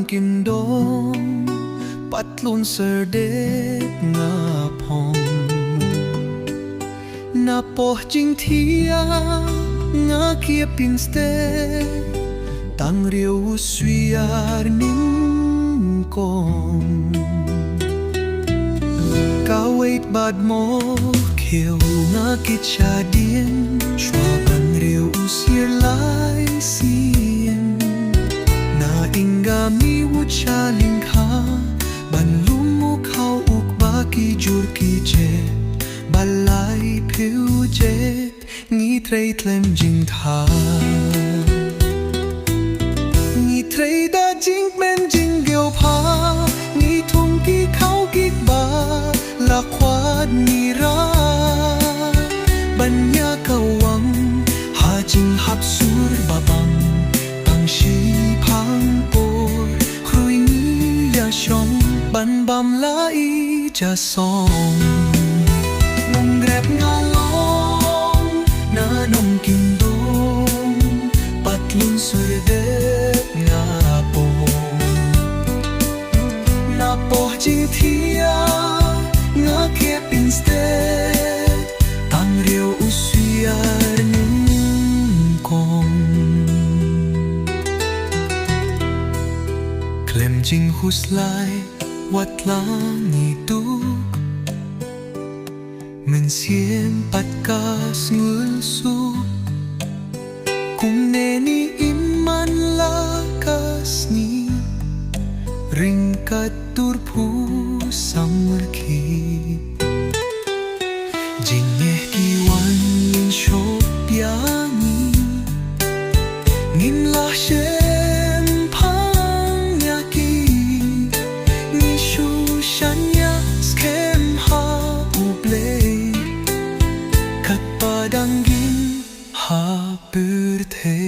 kinh đôn bắt luôn sờ đế ngà phong na po chinh thia ngà kia pin ste tang riu suiar nin con cao wait bad mo kêu ngà kít cha điên xóa bằng riu siar lai xiên na inga mi wu cha linh kha ban lum mu khao uk ba ki jur ki che balai phiu che nghi trei tlem jing tha nghi trei da jing men jing geo pha nghi thung ki khao ki ba la khwat ni ra ban ya kawang ha jing hap sur babang tang shi phang por khrui ni ya shong ban bam lai cha song nong grep nga long na nong kim dong pat lun sur de nga po na po jing thia nga kia pin ste tang riu usuar nin kong klem jing hus lai wat lang itu men siem pat kas ngul su kum ne ni iman la kas ni ring katur pu samki jing ye ki wan yin shop yangi ngin la shem pang ya ki ni shu shan ya skem ha uble kat padang gin ha birthe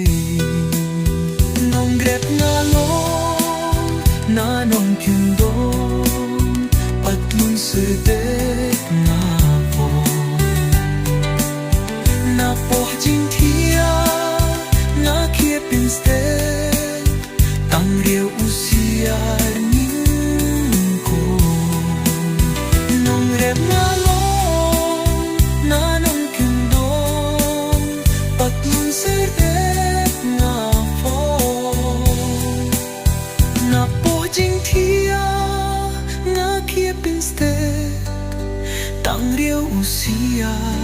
nong grep na long na nong kyun dong pat lun se de na po na po jing thia na kia pin ste tang riu usiar nin ko nong rep na long na nong kyun dong pat lun se de na po na po jing thia nga kia pin ste tang riu usiar